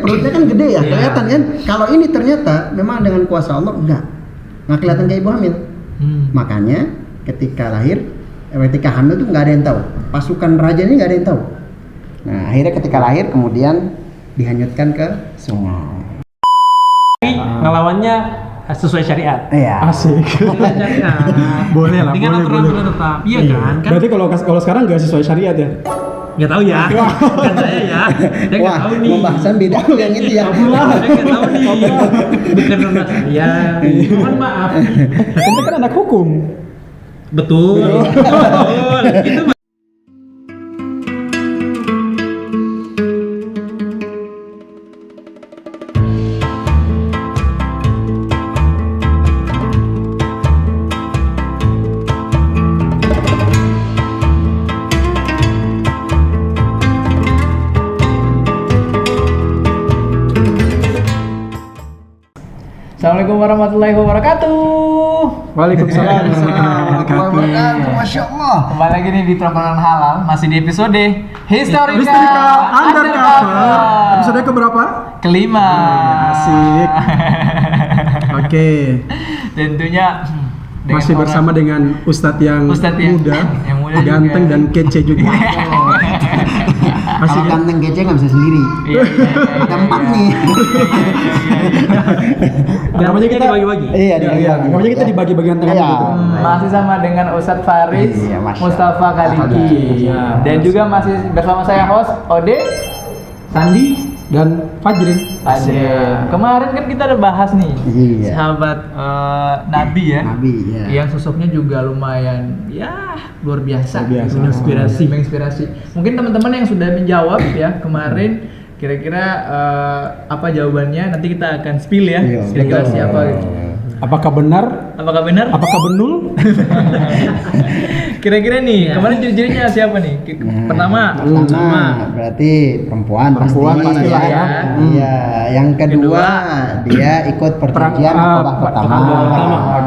perutnya kan gede ya, kelihatan kan. Kalau ini ternyata memang dengan kuasa Allah nggak kelihatan kayak ibu hamil. Makanya ketika hamil tuh nggak ada yang tahu. Pasukan raja ini nggak ada yang tahu. Nah akhirnya ketika lahir kemudian dihanyutkan ke sungai. Ngelawannya sesuai syariat. Iya. Asik. Sesuai syariat. Boleh lah, dengan boleh. aturan tetap. Iya kan? Berarti kalau sekarang nggak sesuai syariat ya? Nggak tahu ya. Kan saya ya. Saya nggak tahu nih. Pembahasan beda yang itu ya. Saya nggak tahu nih. Bukan karena saya. Mohon maaf. Anda kan anak hukum. Betul. Betul. Itu Assalamualaikum warahmatullahi wabarakatuh. Waalaikumsalam warahmatullahi wabarakatuh. Masya Allah. Kembali lagi nih di Terobosan Halal, masih di episode Historical Historical Undercover. Episode keberapa? kelima. Asik. Oke. Tentunya dengan Masih bersama dengan Ustadz yang muda, yang muda ganteng juga. dan kece juga. Masih Kalau kan? ganteng kece nggak bisa sendiri. Iya. Ada empat nih. Namanya kita dibagi-bagi. Iya, namanya kita dibagi-bagi ganteng Iya. gitu. Masih sama dengan Ustadz Faris Iya, Masya Mustafa Kaliki. Iya. Dan juga masih bersama saya host Ode Sandi dan Fajrin. Kemarin kan kita udah bahas nih Iya. sahabat Nabi ya. Nabi ya. Yang sosoknya juga lumayan ya luar biasa, Luar biasa. menginspirasi. Mungkin teman-teman yang sudah menjawab ya kemarin kira-kira apa jawabannya nanti kita akan spill ya. Iya, Kira-kira betul. siapa gitu. Apakah benar? Apakah benar? Apakah benul? Kira-kira nih kemarin ciri-cirinya siapa nih? Pertama berarti perempuan pastilah ya. Iya, yang kedua dia ikut perjanjian Aqabah pertama.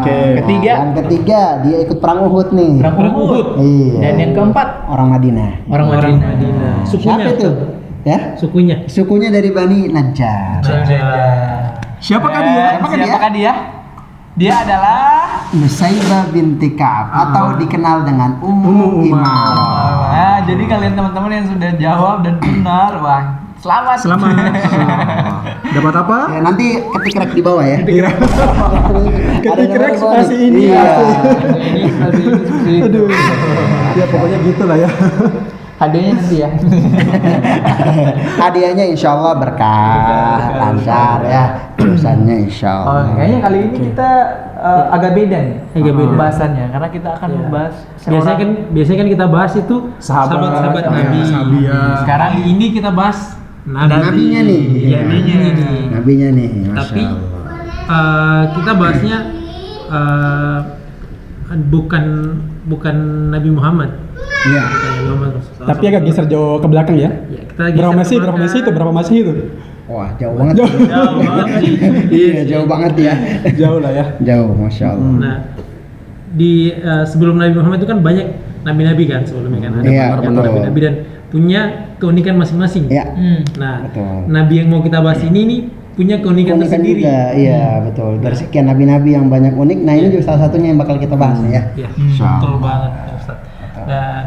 Oke. Ketiga Yang ketiga dia ikut perang Uhud nih. perang Uhud. Iya. Dan yang keempat orang Madinah. orang Madinah. Sukunya. Siapa itu? Ya? Sukunya dari Bani Najjar. Siapakah dia? Siapakah dia? Dia adalah Nusaibah binti Ka'ab atau dikenal dengan Ummu Imam. Nah, jadi kalian teman-teman yang sudah jawab dan benar, wah, selamat. Dapat apa? Ya, nanti ketik rek di bawah ya. Ketik rek spasi ini. Iya. Aduh. Ya pokoknya gitulah ya. Hadiahnya nanti ya. Hadiahnya insya Allah berkah, lancar ya urusannya insya Oh, Allah. kayaknya kali ini kita agak beda nih. Agak beda. Pembahasannya karena kita akan membahas Biasanya kan kita bahas itu Sahabat Nabi. Sahabiah. sekarang Kali ini kita bahas Nabinya nih. Iya, nabinya nih. Nabinya nih, Masya Tapi Allah. kita bahasnya bukan Nabi Muhammad. Iya. Bukan Nabi Muhammad Rasulullah. Tapi agak geser jauh ke belakang ya. Ya, kita geser Berapa ke masih? belakang. Berapa masih itu? Wah jauh banget. Jauh banget sih. Iya jauh banget ya. Jauh lah ya. Jauh, Masya Allah. Nah, di sebelum Nabi Muhammad itu kan banyak nabi-nabi kan sebelumnya kan ada Iya, beberapa betul. nabi-nabi dan punya keunikan masing-masing. Iya. Nah, Betul. nabi yang mau kita bahas ini nih punya keunikan Keunikan tersendiri. juga, iya betul. Dari sekian nabi-nabi yang banyak unik, nah ini juga salah satunya yang bakal kita bahas ya. Iya, Insya betul Allah. banget ya, Ustaz. Dan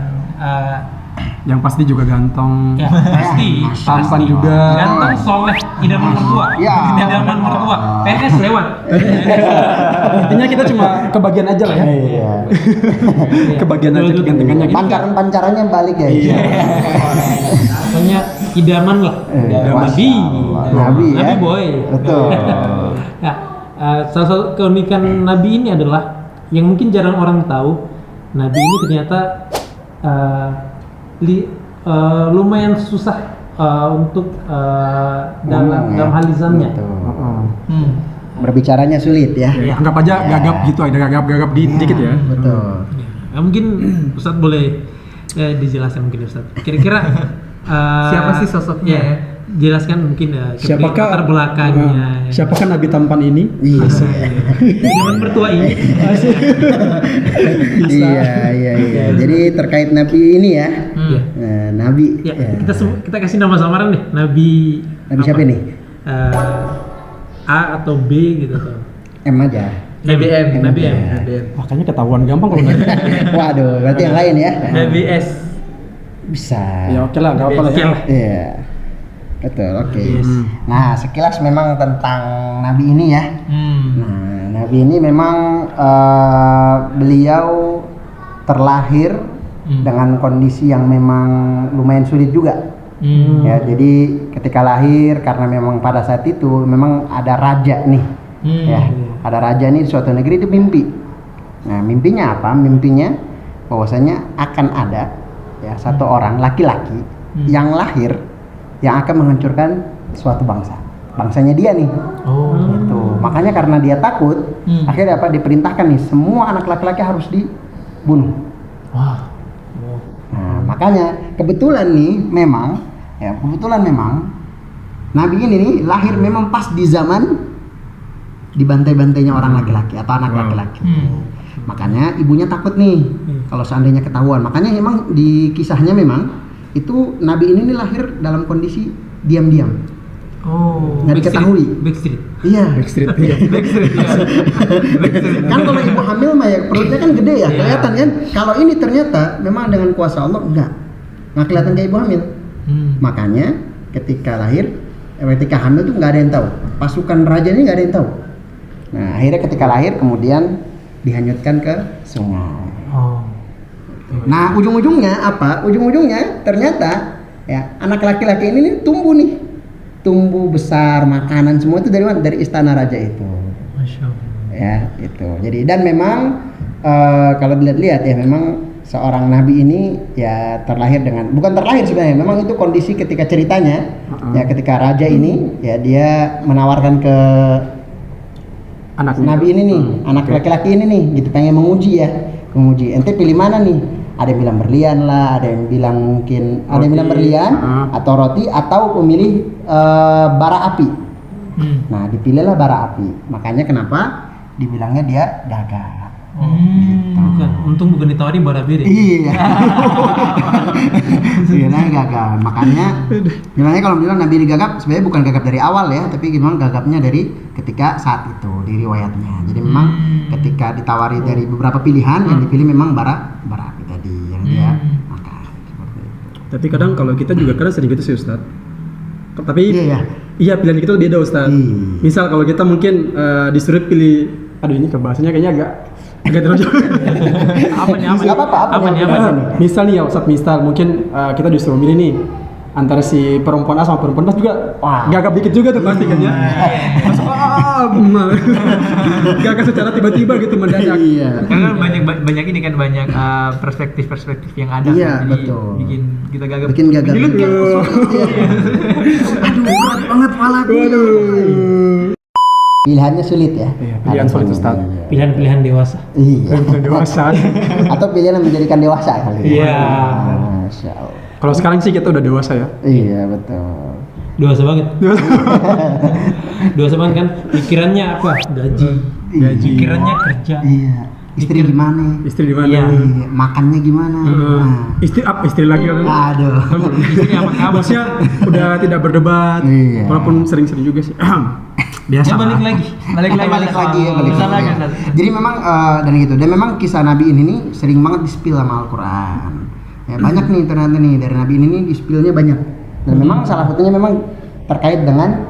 Yang pasti juga ganteng. ya pasti Tampan pasti. juga. Ganteng, soleh, idaman mertua. Ya. Idaman mertua. PNS lewat. Intinya kita cuma kebagian aja lah ya. Iya. Kebagian aja kegantengannya gitu. Pancaran-pancarannya balik ya. Iya. Pokoknya idaman lah. Masya Nabi. Allah. Nabi ya. Nabi boy. Betul. Nah, salah satu keunikan Nabi ini adalah yang mungkin jarang orang tahu. Nabi ini ternyata lumayan susah untuk dalam hal lisannya. Betul. Berbicaranya sulit ya. Anggap aja gagap gitu, ada gagap-gagap dikit ya. Betul. Ya, mungkin Ustadz boleh dijelaskan mungkin Ustadz. Kira-kira Siapa sih sosoknya ya? Jelaskan mungkin Siapakah latar belakangnya. Siapakah Nabi tampan ini? Iya. Zaman mertua ini. Iya. Jadi terkait Nabi ini ya. Nabi. Ya, kita kasih nama samaran deh. Nabi Nabi siapa nih? A atau B gitu tuh. M aja. Nabi M. Makanya ketahuan gampang kalau nggak. Waduh, berarti yang lain ya? Nabi S. Bisa. Ya oke lah, nggak apa-apa lah ya. Iya. Betul, oke. Yes. Nah, sekilas memang tentang Nabi ini ya. Nah, Nabi ini memang beliau terlahir dengan kondisi yang memang lumayan sulit juga. Ya, jadi ketika lahir karena memang pada saat itu memang ada raja nih. Ya, ada raja nih di suatu negeri itu mimpi. Nah, mimpinya apa? Mimpinya bahwasanya akan ada ya satu orang laki-laki yang lahir yang akan menghancurkan suatu bangsa. Bangsanya dia nih. Gitu. Makanya karena dia takut, akhirnya apa? Diperintahkan nih semua anak laki-laki harus dibunuh. Wah. Nah, makanya kebetulan memang Nabi ini nih lahir memang pas di zaman dibantai-bantainya orang laki-laki atau anak laki-laki. Makanya ibunya takut nih kalau seandainya ketahuan. Makanya memang di kisahnya memang itu Nabi ini nih lahir dalam kondisi diam-diam. Nggak diketahui. Backstreet. Iya. Backstreet. Kan kalau ibu hamil mah ya perutnya kan gede ya, kelihatan kan. Kalau ini ternyata memang dengan kuasa Allah nggak kelihatan kayak ibu hamil. Makanya ketika lahir, ketika hamil tuh nggak ada yang tahu. Pasukan raja ini nggak ada yang tahu. Nah akhirnya ketika lahir kemudian dihanyutkan ke sungai. Nah ujung-ujungnya apa? Ujung-ujungnya ternyata ya anak laki-laki ini nih tumbuh besar, makanan semua itu dari mana? Dari istana raja itu. Masya Allah. Ya itu. Jadi dan memang kalau dilihat-lihat ya memang seorang nabi ini ya bukan terlahir sebenarnya. Memang itu kondisi ketika ceritanya ya ketika raja ini ya dia menawarkan ke Anak nabi ini nih, anak laki-laki ini nih gitu pengen menguji. Ente pilih mana nih? Ada yang bilang berlian lah, ada yang bilang mungkin ada yang bilang berlian atau roti atau pemilih bara api. Nah dipilihlah bara api. Makanya kenapa dibilangnya dia gagah. Untung bukan ditawarin bara biri. Iya. Iya gagap. Makanya kalau bilang Nabi ini gagap sebenarnya bukan gagap dari awal ya, tapi memang gagapnya dari ketika saat itu di riwayatnya. Jadi memang ketika ditawari dari beberapa pilihan yang dipilih memang bara api tadi yang dia makan. Seperti itu. Tapi kadang kalau kita juga kadang sering gitu sih Ustaz. Tapi iya pilihan kita beda Ustaz. Misal kalau kita mungkin disuruh pilih, aduh ini kebahasanya kayaknya agak terus. Apa nih? Misal nih ya Ustaz, mungkin kita disuruh milih nih antara si perempuan A sama perempuan B juga gagap dikit juga tuh pasti kan ya. Gagap secara tiba-tiba gitu mendadak. Iya. Karena banyak ini kan banyak perspektif yang ada. Iya, kan, jadi betul. bikin kita gagap. Bikin gagap. Aduh, berat banget palaku. Pilihannya sulit ya. Pilihan sulit Ustaz. Pilihan-pilihan dewasa. Iya. Dewasa. Atau pilihan yang menjadikan dewasa kali. Iya. Masya Allah. Kalau sekarang sih kita udah dewasa ya. Iya betul. Dewasa banget. Dewasa banget kan. Pikirannya apa? Gaji. Pikirannya kerja. Iya. Istri di mana? Iya. Makannya gimana? Istri lagi kan. Aduh. Istri apa kabar? Bosnya udah tidak berdebat. Iya. Walaupun sering-sering juga sih. Biasa. Ya, balik lagi. Jadi memang dan gitu. Dan memang kisah Nabi ini nih sering banget di-spill sama Al-Qur'an. Ya, banyak nih ternyata nih dari Nabi ini nih di-spill-nya banyak. Dan memang salah satunya memang terkait dengan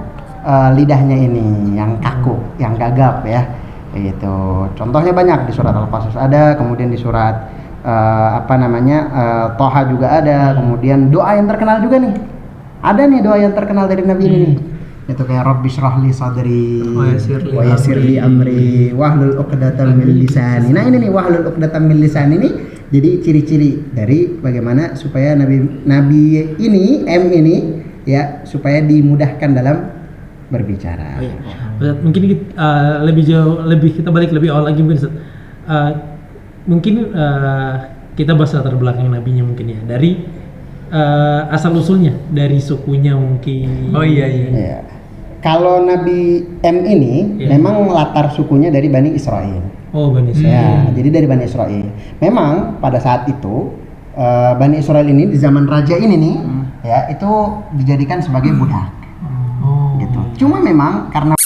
lidahnya ini yang kaku, yang gagap ya. Gitu. Contohnya banyak di surat Al-Qasas ada, kemudian di surat Toha juga ada, kemudian doa yang terkenal juga nih. Ada nih doa yang terkenal dari Nabi ini nih. Itu kayak Rabbi shrah li sadri wa yassir li amri wahlul 'uqdatam min lisani. Nah ini nih wahlul 'uqdatam min lisani ini jadi ciri-ciri dari bagaimana supaya Nabi ini ya supaya dimudahkan dalam berbicara. Mungkin kita balik lebih awal lagi mungkin mungkin kita bahas latar belakang nabinya mungkin ya dari asal usulnya dari sukunya mungkin. Oh iya. Kalau Nabi M ini memang latar sukunya dari Bani Israel. Oh Bani Israel. Ya, jadi dari Bani Israel. Memang pada saat itu Bani Israel ini di zaman raja ini nih ya itu dijadikan sebagai budak. Cuma memang karena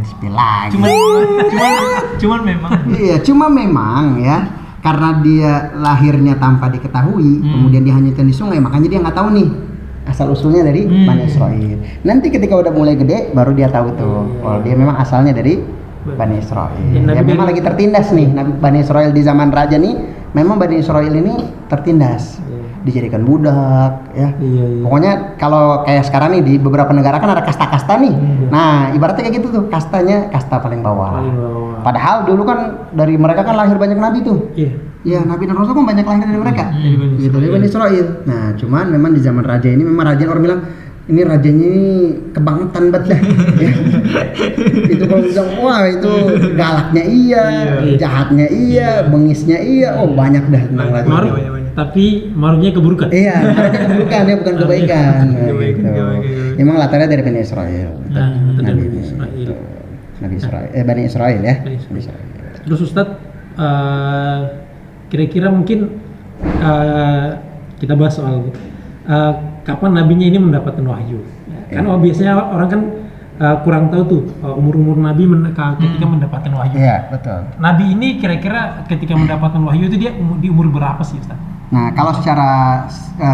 spill lagi. Cuman memang. Iya, cuma memang ya karena dia lahirnya tanpa diketahui, kemudian dihanyutkan di sungai, makanya dia nggak tahu nih asal usulnya dari Bani Israel. Nanti ketika udah mulai gede, baru dia tahu tuh, kalau dia memang asalnya dari Bani Israel. Ya memang lagi tertindas nih, Bani Israel di zaman raja nih, memang Bani Israel ini tertindas, dijadikan budak, ya. Pokoknya kalau kayak sekarang nih di beberapa negara kan ada kasta-kasta nih. Nah, ibaratnya kayak gitu tuh, kastanya kasta paling bawah. Padahal dulu kan dari mereka kan lahir banyak nabi tuh. Iya, nabi dan rasul kan banyak lahir dari mereka. Gitu dari Bani Israel. Nah, cuman memang di zaman raja ini memang raja orang bilang ini rajanya ini kebangetan banget dah. Ya. Itu kalau bilang wah itu galaknya iya, jahatnya iya, bengisnya iya. Oh, banyak dah tentang raja. Tapi marufnya keburukan. Iya, marufnya keburukan ya, bukan kebaikan. Gitu. Memang latarnya dari Bani Israel. Nabi Israel. Nabi Israel. Bani Israel ya. Bani Israel. Terus Ustadz, kira-kira mungkin kita bahas soal kapan nabinya ini mendapatkan wahyu. Kan biasanya orang kan kurang tahu tuh umur nabi ketika mendapatkan wahyu. Iya, betul. Nabi ini kira-kira ketika mendapatkan wahyu itu dia di umur berapa sih Ustaz? Nah, kalau secara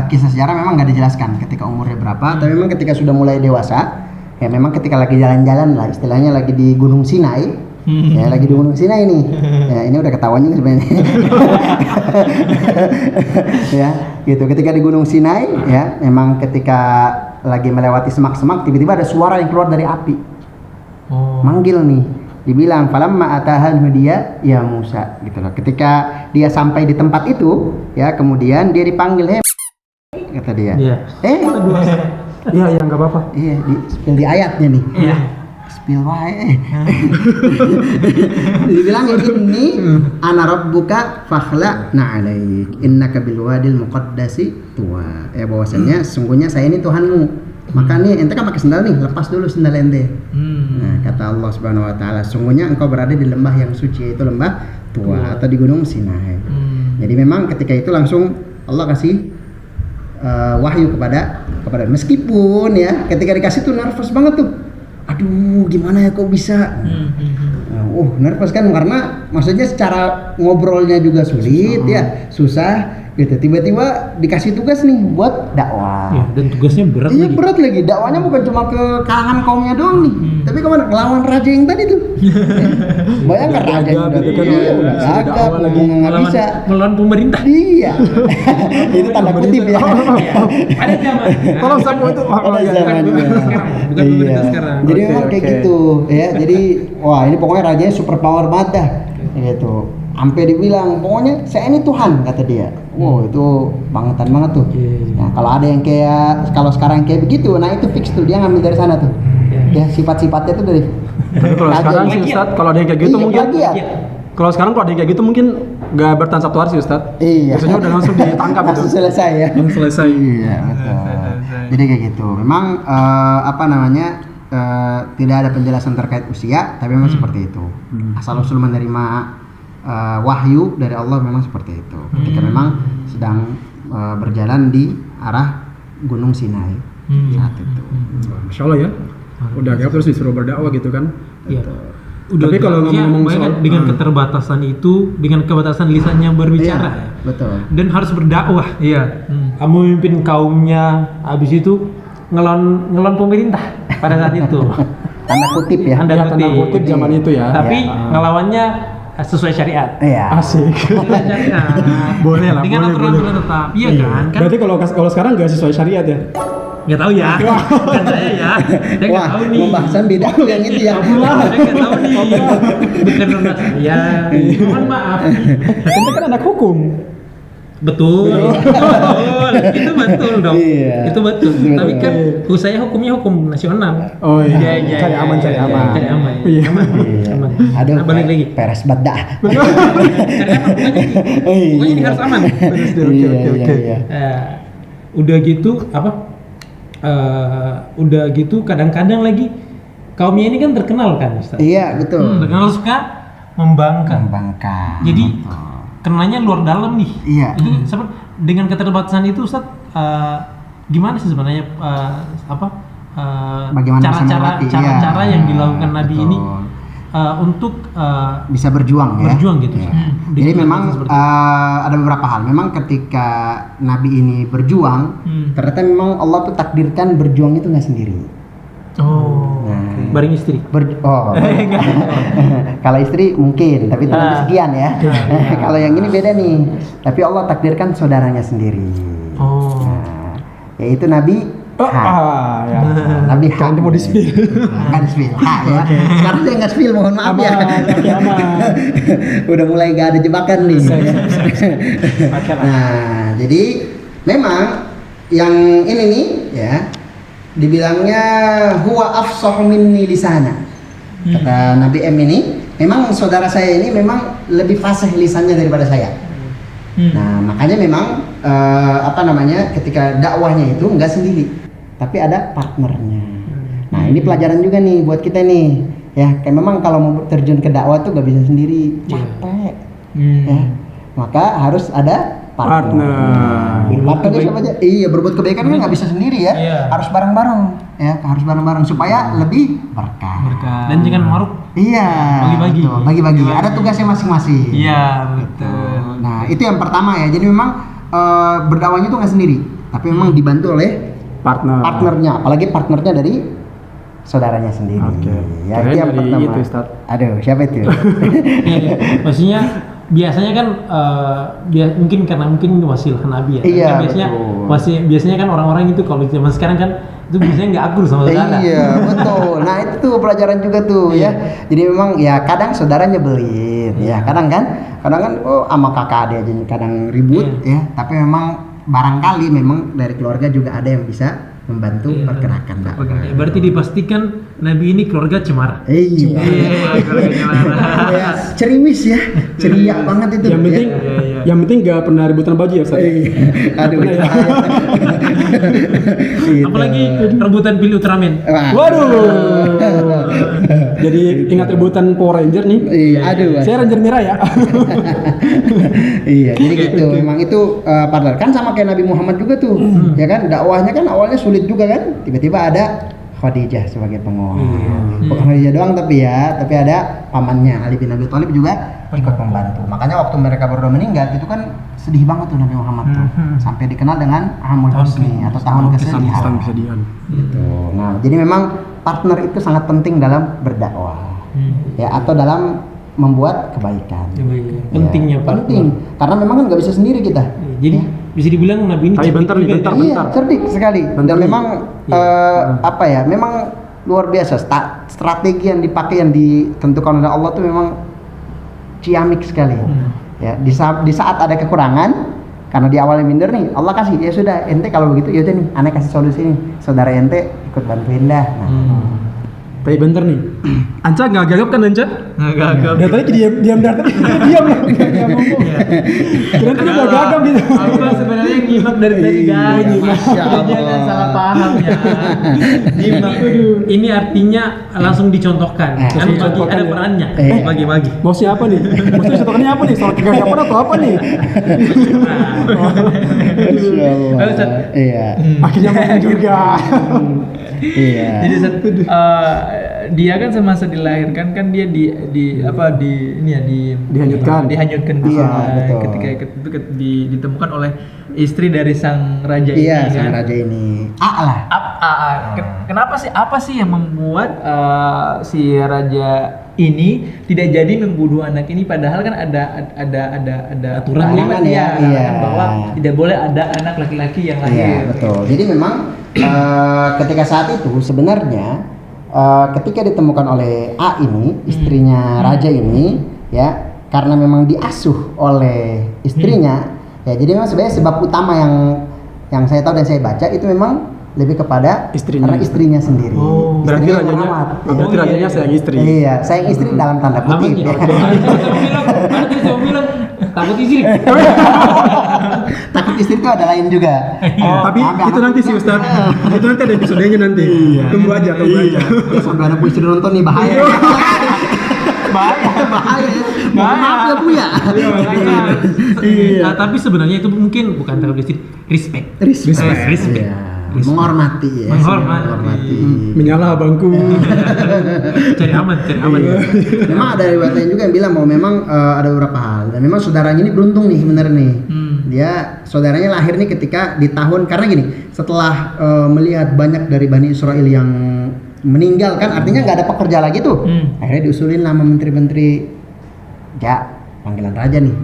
kisah sejarah memang nggak dijelaskan ketika umurnya berapa, tapi memang ketika sudah mulai dewasa, ya memang ketika lagi jalan-jalan lah, istilahnya lagi di Gunung Sinai, ya lagi di Gunung Sinai nih, ya ini udah ketahuan juga sebenarnya, ya gitu. Ketika di Gunung Sinai, ya memang ketika lagi melewati semak-semak, tiba-tiba ada suara yang keluar dari api, manggil nih. Dibilang falamma atahal dia ya Musa gitu loh. Ketika dia sampai di tempat itu ya kemudian dia dipanggil kata dia. Iya, enggak apa-apa. Iya, di ayatnya nih. Iya. Spill wae. Dibilang ini ana rabbuka fakhla na'alaik innaka bil wadil muqaddasi tuwa. Ya bahwasanya sesungguhnya saya ini Tuhanmu. Maka nih ente kan pakai sendal nih, lepas dulu sendal ente. Nah, kata Allah Subhanahu wa taala, sungguhnya engkau berada di lembah yang suci, yaitu lembah Tua atau di Gunung Sinai. Jadi memang ketika itu langsung Allah kasih wahyu kepada meskipun ya ketika dikasih tuh nervous banget tuh. Aduh, gimana ya kok bisa? Nervous kan karena maksudnya secara ngobrolnya juga sulit ya, susah. Gitu. Tiba-tiba dikasih tugas nih buat dakwah. Ya, dan tugasnya berat lagi. Iya, berat lagi. Dakwanya bukan cuma ke kalangan kaumnya doang nih, tapi kemana? Lawan raja yang tadi tuh. Bayangkan raja udah gagap, nggak bisa melawan pemerintah. Iya. Itu tanda kutip ya. Ada zaman. Tolong semua itu Bukan pemerintah sekarang. Jadi memang kayak gitu ya. Jadi wah ini pokoknya rajanya super power banget dah. Gitu. Sampai dibilang pokoknya saya ini Tuhan kata dia. Wow, itu bangetan banget tuh. Nah, kalau ada yang kayak kalau sekarang kayak begitu, nah itu fix tuh dia ngambil dari sana tuh. Ya sifat-sifatnya tuh dari. Tapi kalau sekarang sih Ustaz, kalau ada yang kayak gitu mungkin kalau sekarang kalau ada yang kayak gitu mungkin nggak bertahan satu hari sih Ustaz. Iya. Biasanya udah langsung ditangkap itu. Langsung selesai ya. Langsung selesai. Iya, betul. Jadi kayak gitu. Memang tidak ada penjelasan terkait usia, tapi memang seperti itu. Asal usul menerima wahyu dari Allah memang seperti itu. Ketika memang sedang berjalan di arah Gunung Sinai saat itu. Masya Allah ya. Udah gak terus disuruh berdakwah gitu kan? Iya. Udah. Tapi kalau ngomong soal dengan keterbatasan itu, dengan keterbatasan lisannya berbicara, iya, betul. Dan harus berdakwah. Iya. Kamu memimpin kaumnya, habis itu ngelon pemerintah pada saat itu. Tanda kutip ya. Tanda kutip zaman itu ya. Tapi ngelawannya sesuai syariat. Iya. Asik. Syariat. Boleh lah. Dengan aturan-aturan tetap. Iya kan? Berarti kalau sekarang nggak sesuai syariat ya? Nggak tahu ya. Kan saya ya. Saya nggak tahu nih. Pembahasan beda yang itu ya. Saya nggak tahu nih. Bukan rendah saya. Mohon maaf. Ente kan anak hukum. Betul. Itu betul dong. Iya. Itu betul. Tapi kan saya hukumnya hukum nasional. Oh iya. Cari aman. Cari aman. Iya. Aman. Aduh, balik lagi. Peres badak. Cari aman pokoknya ini harus aman. Iya. Udah gitu udah gitu kadang-kadang lagi kaumnya ini kan terkenal kan Ustaz. Iya, betul. Terkenal suka membangkang. Jadi kenanya luar dalam nih. Iya. Itu dengan keterbatasan itu Ustaz, gimana sih sebenarnya Bagaimana bisa melewati, cara-cara iya. yang dilakukan Nabi Betul. ini untuk Bisa berjuang ya. berjuang gitu. Ya. Di Jadi kehidupan memang seperti itu. ada beberapa hal. Memang ketika Nabi ini berjuang, ternyata memang Allah tuh takdirkan berjuang itu nggak sendiri. Oh, Nah. bareng istri. Kalau istri mungkin, tapi itu nanti sekian ya. Kalau yang ini beda nih. Tapi Allah takdirkan saudaranya sendiri. Oh. Nah, yaitu Nabi Ya. Nabi Kan dia mau di-spill. Kan di-spill. Ya. Sekarang saya nggak spill, mohon maaf ya. Udah mulai nggak ada jebakan nih. Nah, jadi memang yang ini nih ya dibilangnya huwa afsahu minni lisana. Kata Nabi M ini, memang saudara saya ini memang lebih fasih lisannya daripada saya. Nah, makanya memang ketika dakwahnya itu nggak sendiri, tapi ada partnernya. Nah, ini pelajaran juga nih buat kita nih. Ya, kayak memang kalau mau terjun ke dakwah tuh nggak bisa sendiri, capek. Ya, maka harus ada partner. Partnernya siapa aja? Iya, berbuat kebaikan kan nggak bisa sendiri ya. Iya. Harus bareng-bareng. Ya, harus bareng-bareng supaya lebih berkah. Dan jangan maruk. Iya. Bagi-bagi. Betul, bagi-bagi. Ada tugasnya masing-masing. Iya, betul. Nah, itu yang pertama ya. Jadi memang berdakwahnya itu nggak sendiri, tapi memang dibantu oleh partnernya, apalagi partnernya dari saudaranya sendiri. Oke. Ya, Kirain itu yang dari pertama. itu, Ustaz. Aduh, siapa itu? Iya, maksudnya biasanya kan mungkin karena wasilah Nabi ya. Iya, Kan biasanya betul. biasanya kan orang-orang itu kalau zaman sekarang kan itu biasanya nggak akur sama saudara. Iya, betul. Nah, itu tuh pelajaran juga tuh ya. Jadi memang ya kadang saudara nyebelin, ya kadang kan sama kakak adik aja kadang ribut ya. Tapi memang barangkali memang dari keluarga juga ada yang bisa membantu pergerakan dakwah. Ya, berarti dipastikan Nabi ini keluarga cemara. Iya. Keluarga cemara. Ya, cerimis ya, ceria banget itu. Yang penting, ya. yang penting nggak pernah rebutan baju ya, Ustaz. Aduh, itu bahaya. Gitu. Apalagi rebutan pilih Ultraman. Wah. Waduh. Jadi ingat rebutan Power Ranger nih. Iya, aduh. Saya Ranger merah ya. Iya, jadi gitu. Memang itu partner kan sama kayak Nabi Muhammad juga tuh. Ya kan dakwahnya kan awalnya sulit juga kan. Tiba-tiba ada Khadijah sebagai penguat. Bukan Khadijah doang tapi ada pamannya Ali bin Abi Thalib juga ikut membantu. Makanya waktu mereka berdua meninggal itu kan sedih banget tuh Nabi Muhammad tuh. Sampai dikenal dengan Amul Husni atau tahun kesedihan. Gitu. Nah, jadi memang partner itu sangat penting dalam berdakwah. Ya, atau dalam membuat kebaikan. Pentingnya partner. Penting, karena memang kan nggak bisa sendiri kita. Jadi bisa dibilang Nabi ini Tapi cerdik bentar nih, juga bentar. ya. Iya, cerdik sekali. Dan Bentar nih. memang memang luar biasa strategi yang dipakai yang ditentukan oleh Allah tuh memang ciamik sekali. Ya, di saat ada kekurangan karena di awalnya minder nih, Allah kasih, ya sudah ente kalau begitu ya udah nih, aneh kasih solusi nih. Saudara ente ikut bantuin dah. Nah, Tapi bentar nih. Anca nggak gagap kan Anca? Nggak gagap. Dari tadi diam dari tadi diam lah, nggak ngomong. Kira dia nggak gagap gitu. Aku kan sebenarnya nyimak dari tadi guys. Masya Allah. Jangan salah paham ya. Nyimak. Ini artinya langsung dicontohkan. Kan bagi dicontohkan ada ya. perannya. Eh. Bagi-bagi. Mau siapa nih? Maksudnya contohnya apa nih? Soal kegagapan atau apa nih? Masya Allah. Iya. Akhirnya mau juga. Iya. Jadi dia kan semasa dilahirkan kan dia Dihanyutkan. dihanyutkan di Iya, sungai. betul. Ketika itu ditemukan oleh istri dari sang raja Iya, ini kan. sang raja ini. lah. Kenapa sih apa sih yang membuat si raja ini tidak jadi membunuh anak ini padahal kan ada Aturan kalimat ya, dia iya. bahwa tidak boleh ada anak laki-laki yang lahir. Iya, betul. Jadi memang ketika saat itu sebenarnya ketika ditemukan oleh A ini, istrinya raja ini, ya, karena memang diasuh oleh istrinya, ya, jadi memang sebenarnya sebab utama yang saya tahu dan saya baca itu memang lebih kepada Istrinya. karena istrinya sendiri. Oh, Berarti Istrinya rajanya, merawat, ya. berarti rajanya sayang istri. Iya, sayang istri dalam tanda kutip. Amin. Ya. Berarti saya bilang takut istri. Takut istri itu ada lain juga. Tapi itu nanti sih Ustaz. Itu nanti ada episodenya nanti. Tunggu aja. Ya, sampai ada istri nonton nih bahaya. bahaya. Mohon maaf ya Bu ya. Tapi sebenarnya itu mungkin bukan takut istri, respect. Respect. Respect. Iya. menghormati ya. Menghormati. Menyalah abangku. Cari aman. Memang ada riwayat lain juga yang bilang bahwa memang ada beberapa hal dan memang saudaranya ini beruntung nih sebenarnya nih. Dia saudaranya lahir nih ketika di tahun, karena gini, setelah melihat banyak dari Bani Israel yang meninggal kan, artinya nggak ada pekerja lagi tuh. Akhirnya diusulin nama menteri-menteri, panggilan raja nih,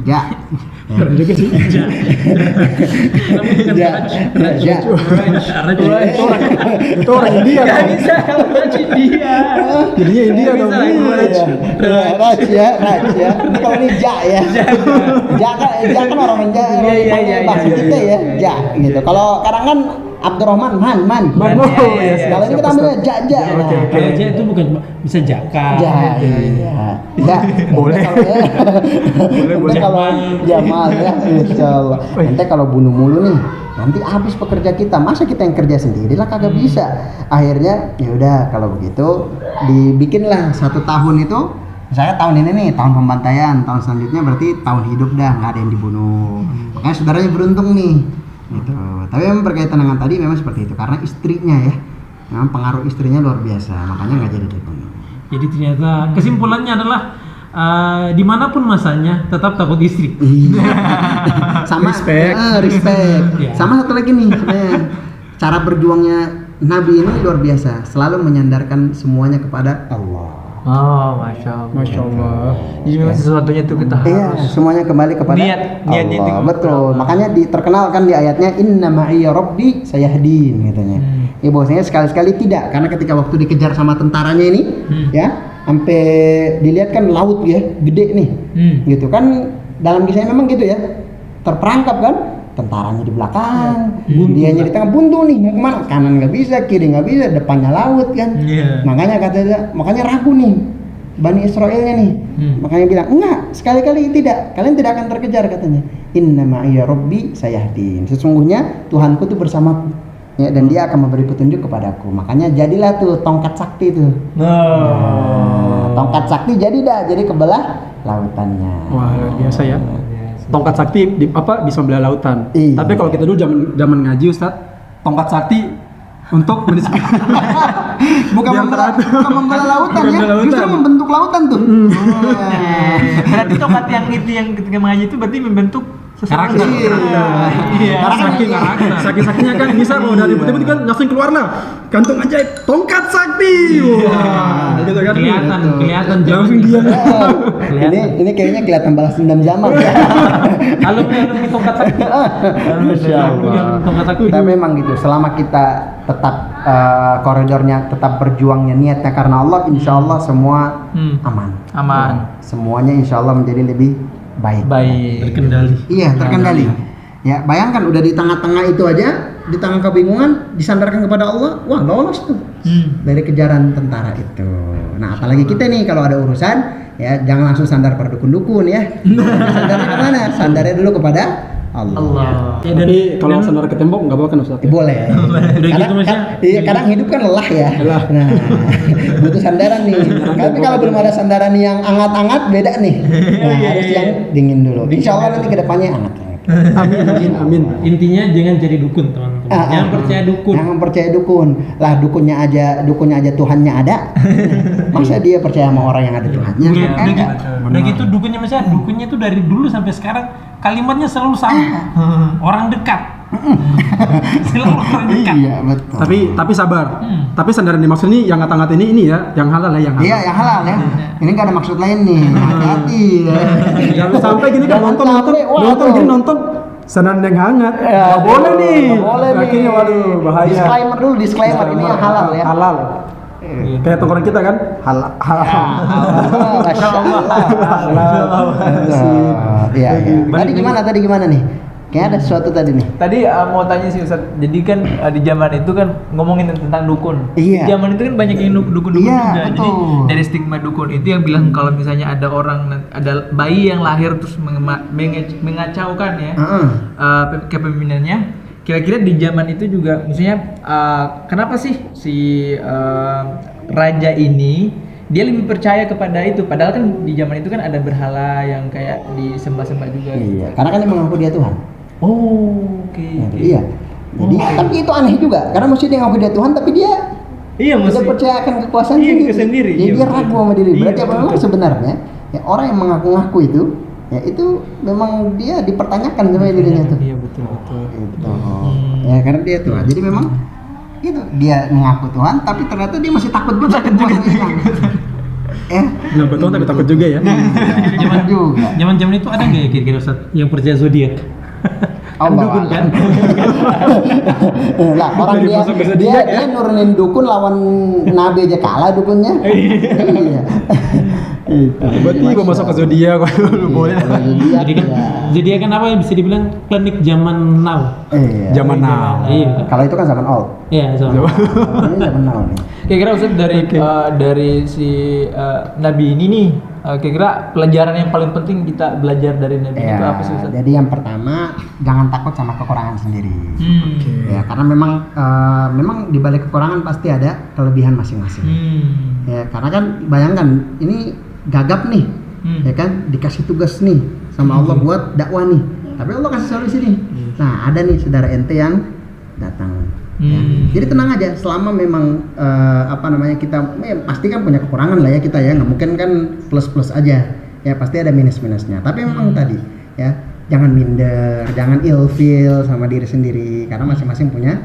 Keren juga sih. Raja. Itu orang India Gak kan? bisa Raja India. Jadinya India dong. Raja. Ini kalau ini ya. Ja kan orang bahasa kita ya. Ja gitu. Kalau kadang kan Abdurrahman Man. Kalau ini kita ambil Ja. Kalau Ja itu bukan bisa Jaka. Boleh. Nanti kalau Jamal ya, insyaallah. Nanti kalau bunuh mulu nih, nanti habis pekerja kita. Masa kita yang kerja sendiri lah, kagak bisa. Akhirnya ya udah kalau begitu dibikinlah 1 tahun itu. Misalnya tahun ini nih tahun pembantaian, tahun selanjutnya berarti tahun hidup dah, nggak ada yang dibunuh. Makanya saudaranya beruntung nih. Gitu. Tapi memang berkaitan dengan tadi memang seperti itu karena istrinya ya, memang pengaruh istrinya luar biasa, makanya nggak jadi dibunuh. Jadi ternyata kesimpulannya adalah dimanapun masanya tetap takut istri. Sama Respect. Respect. Ya. Sama satu lagi nih sebenarnya, cara berjuangnya Nabi ini luar biasa, selalu menyandarkan semuanya kepada Allah. Oh, Masya Allah. Jadi memang sesuatunya itu kita Iya, harus semuanya kembali kepada niatnya itu Allah. kepada Betul. Allah. Makanya terkenalkan di ayatnya inna ma'iya rabbi sayahdin katanya. Ya bahwasanya sekali-sekali tidak, karena ketika waktu dikejar sama tentaranya ini ya, sampai dilihat kan laut ya, gede nih. Gitu kan, dalam kisahnya memang gitu ya. Terperangkap kan, tentaranya di belakang, dianya di tengah, buntu nih, mau kemana? Kanan nggak bisa, kiri nggak bisa, depannya laut kan. Makanya ragu nih Bani Israelnya nih. Makanya bilang enggak, sekali-kali tidak, kalian tidak akan terkejar katanya. Inna ma'iya rabbi sayahdin. Sesungguhnya Tuhanku tuh bersamaku. Ya, dan dia akan memberi petunjuk kepadaku. Makanya jadilah tuh tongkat sakti tuh. Tongkat sakti jadi kebelah lautannya. Wah, luar biasa ya. Tongkat sakti bisa membelah lautan. Iya. Tapi kalau kita dulu zaman ngaji Ustaz, tongkat sakti untuk bukan membelah lautan ya, Membelah lautan. justru membentuk lautan tuh. Berarti tongkat yang itu yang ketika mengaji itu berarti membentuk sesuatu. Iya. Karena saking saktinya kan bisa kalau dari putih kan langsung keluar lah. Gantung aja tongkat sakti. Wah, gitu kan. Kelihatan Langsung dia. Ini kayaknya kelihatan balas dendam zaman ya. Kalau di tongkat sakti. Masya Allah. Tongkat sakti. Kita memang gitu, selama kita tetap koridornya, tetap berjuangnya niatnya karena Allah, insya Allah semua aman. Semuanya insya Allah menjadi lebih baik. Terkendali. Iya, terkendali. Ya, bayangkan udah di tengah-tengah itu aja, di tengah kebingungan, disandarkan kepada Allah, wah lolos tuh dari kejaran tentara itu. Nah, apalagi kita nih kalau ada urusan, ya jangan langsung sandar pada dukun-dukun ya. Sandarnya kemana? Sandarnya dulu kepada Allah. Ya, Tapi kalau sandar ke tembok nggak apa-apa kan Ustaz? Boleh. Udah gitu maksudnya. Kadang hidup kan lelah ya. Nah, butuh sandaran nih. Tapi kalau belum ada sandaran yang hangat-hangat beda nih. Nah, harus yang dingin dulu. Insya Allah nanti kedepannya hangat. Amin. Intinya jangan jadi dukun, teman-teman. Jangan percaya dukun. Jangan percaya dukun. Lah dukunnya aja Tuhannya ada. Masa dia percaya sama orang yang ada Tuhannya? Udah gitu dukunnya tuh dari dulu sampai sekarang kalimatnya selalu sama. Orang dekat. Selalu orang dekat. Iya, betul. Tapi sabar. Tapi sandaran dimaksud ini yang ngat-ngat ini ya, yang halal ya, yang halal. Iya, yang halal ya. Ini nggak ada maksud lain nih. Hati-hati. Jangan sampai gini kan nonton gini nonton sandaran yang hangat. Nggak boleh nih. Nggak boleh nih. Akhirnya waduh bahaya. Disclaimer ini yang halal ya. Halal. Kayak tongkrongan kita kan halal. Masya Allah. Iya. Tadi gimana nih? Kayaknya ada sesuatu tadi nih. Tadi mau tanya sih Ustaz. Jadi kan di zaman itu kan ngomongin tentang dukun. Iya. Di zaman itu kan banyak yang dukun-dukun Iya, juga. Jadi betul. dari stigma dukun itu yang bilang kalau misalnya ada bayi yang lahir terus mengacaukan ya kepemimpinannya. Kira-kira di zaman itu juga maksudnya kenapa sih si raja ini dia lebih percaya kepada itu, padahal kan di zaman itu kan ada berhala yang kayak disembah-sembah juga. Iya, karena kan dia mengaku dia Tuhan. Oh, oke. Iya. Jadi tapi itu aneh juga karena mesti dia ngaku dia Tuhan tapi dia tidak percaya akan kekuasaan sendiri. Jadi dia ragu sama diri. Berarti apa memang sebenarnya ya orang yang mengaku-ngaku itu ya itu memang dia dipertanyakan sama dirinya tuh. Iya betul. Gitu. Ya karena dia Tuhan. Jadi memang gitu dia mengaku Tuhan tapi ternyata dia masih takut juga betul tapi takut juga ya. Zaman itu ada nggak ya kira-kira Ustaz yang percaya zodiak? Dukun kan? Lah orang dia nurunin dukun lawan nabi aja kalah dukunnya. Iya. Tiba-tiba masuk ke zodiak boleh. Jadi kan apa yang bisa dibilang klinik zaman now. Zaman now. Iya. Kalau itu kan zaman old. Iya, zaman now nih. Kira-kira Ustaz dari si Nabi ini nih, kira-kira pelajaran yang paling penting kita belajar dari Nabi itu apa sih Ustaz? Jadi yang pertama jangan takut sama kekurangan sendiri. Ya karena memang di balik kekurangan pasti ada kelebihan masing-masing. Ya karena kan bayangkan ini gagap nih, ya kan dikasih tugas nih sama Allah buat dakwah nih. Tapi Allah kasih solusi nih. Nah ada nih saudara ente yang datang. Ya. Jadi tenang aja, selama memang kita pasti kan punya kekurangan lah ya kita ya, nggak mungkin kan plus aja, ya pasti ada minusnya. Tapi memang tadi ya jangan minder, jangan ilfeel sama diri sendiri, karena masing-masing punya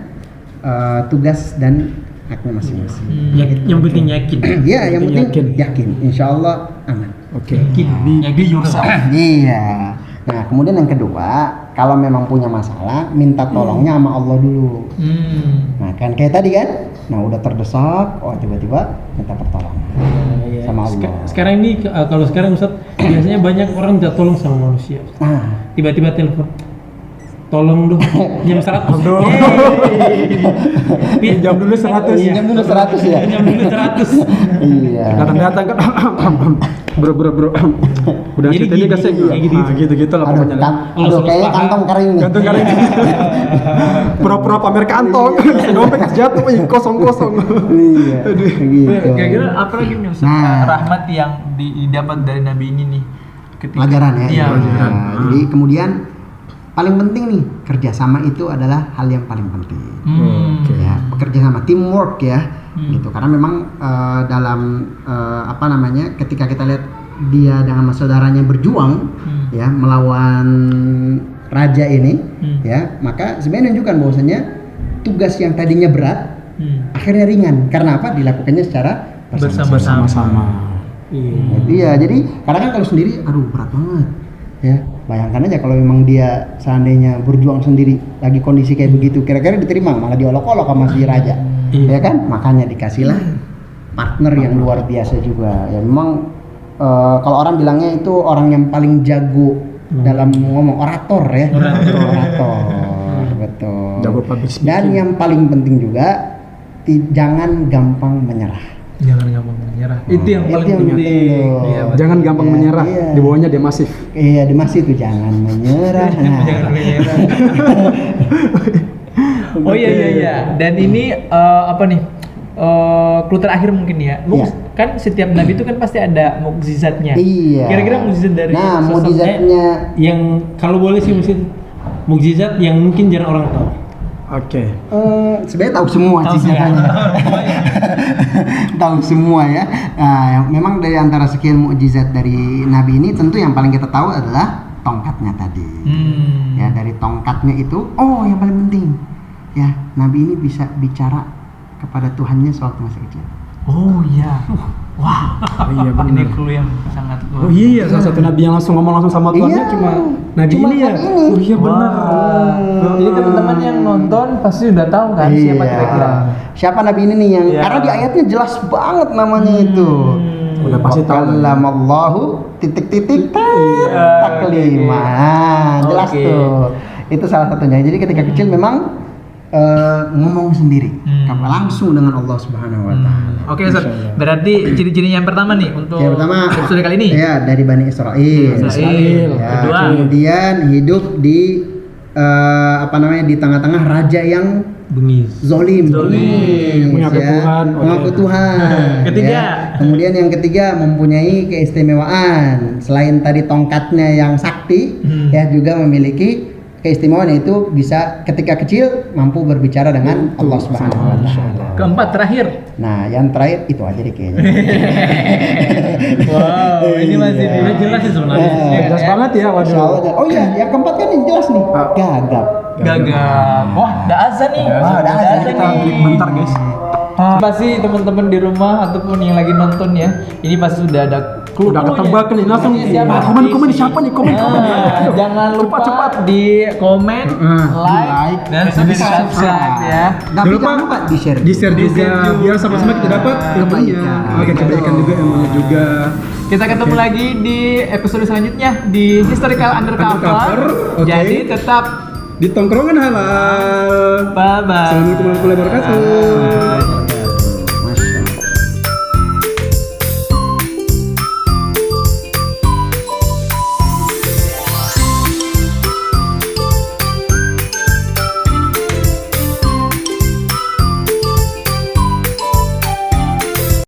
tugas dan haknya masing-masing. Yang penting yakin. Iya, yang penting yakin. Insya Allah aman. Oke. Yakin yourself. Iya. Nah, kemudian yang kedua, kalau memang punya masalah, minta tolongnya sama Allah dulu. Nah, kan kayak tadi kan, nah udah terdesak, tiba-tiba minta pertolongan sama Allah. Sekarang ini kalau sekarang Ustaz, biasanya banyak orang minta tolong sama manusia. Nah, tiba-tiba telepon, tolong dong jam 100. Jam dulu 100. Jam dulu 100 ya. Jam dulu 100. Iya. Datang kan bro. Udah Jadi cerita ini kasih gitu lah pokoknya. Aduh, kayaknya kantong kering nih. Kantong kering. Pura-pura pamer kantong. Dompet jatuh kosong. Iya. Gitu. Kira-kira apa lagi nih Ustaz? Rahmat yang didapat dari Nabi ini nih. Pelajaran ya. Iya. Jadi kemudian paling penting nih, kerjasama itu adalah hal yang paling penting. Ya, bekerja sama, teamwork ya. Gitu. Karena memang dalam ketika kita lihat dia dengan saudaranya berjuang ya melawan raja ini ya, maka sebenarnya menunjukkan bahwasanya tugas yang tadinya berat akhirnya ringan. Karena apa? Dilakukannya secara bersama-sama. Iya, jadi karena kan kalau sendiri berat banget. Ya, bayangkan aja kalau memang dia seandainya berjuang sendiri lagi kondisi kayak begitu, kira-kira diterima, malah diolok-olok sama si raja. Ya kan? Makanya dikasihlah partner yang luar biasa juga. Ya memang kalau orang bilangnya itu orang yang paling jago dalam ngomong, orator ya. Orator. Betul. Jago public speaking. Dan yang paling penting juga jangan gampang menyerah. Jangan gampang menyerah. Itu yang paling penting. Iya, jangan gampang menyerah. Di bawahnya dia masif. Iya, dia masih tuh jangan menyerah. Jangan menyerah. Oh iya. Dan ini clue terakhir mungkin ya. Kan setiap nabi itu kan pasti ada mukjizatnya. Iya. Kira-kira mukjizat dari mukjizatnya yang kalau boleh sih mukjizat yang mungkin jarang orang tahu. Oke. Sebenarnya tahu semua sih sebenarnya. Tahu semua ya. Nah, memang dari antara sekian mukjizat dari Nabi ini tentu yang paling kita tahu adalah tongkatnya tadi. Ya, dari tongkatnya itu, yang paling penting. Ya, Nabi ini bisa bicara kepada Tuhannya sewaktu masih kecil. Oh iya. Wah, iya benar. Ini clue yang sangat luar. Oh iya, salah satu nabi yang langsung ngomong sama Tuhannya cuma nabi ini ya. Oh iya benar. Jadi teman-teman yang nonton pasti udah tahu kan siapa kira-kira. Siapa nabi ini nih yang karena di ayatnya jelas banget namanya itu. Udah pasti tahu. Kallamallahu takliman. Jelas tuh. Itu salah satunya. Jadi ketika kecil memang ngomong sendiri langsung dengan Allah Subhanahu wa taala. Oke, Ustaz. Berarti ciri-cirinya yang pertama nih untuk episode kali ini. Ya, dari Bani Israil. Ya, kedua. Kemudian hidup di di tengah-tengah raja yang bengis, zolim. Mengaku Tuhan. Ketiga. Ya. Kemudian yang ketiga mempunyai keistimewaan. Selain tadi tongkatnya yang sakti, ya juga memiliki keistimewaan itu bisa ketika kecil mampu berbicara dengan Allah Subhanahu wa taala. Keempat terakhir. Nah, yang terakhir itu aja deh kayaknya. Wow, ini masih belum jelas sih sebenarnya. Jelas banget ya, waduh. Oh iya, yang keempat kan yang jelas nih. Gagap. Gagap. Wah, udah azan nih. Udah azan. Kita break bentar guys. Pasti teman-teman di rumah ataupun yang lagi nonton ya, ini pasti sudah ada clue. Udah ketebak nih langsung. Komen siapa nih? Komen. Jangan lupa cepat di komen, like, dan subscribe ya. Tapi jangan lupa di-share. Di-share juga biar sama-sama kita dapat ilmunya. Oke, kebaikan juga ilmunya juga. Kita ketemu lagi di episode selanjutnya di Historical Undercover. Jadi tetap di tongkrongan halal. Bye bye. Assalamualaikum warahmatullahi wabarakatuh.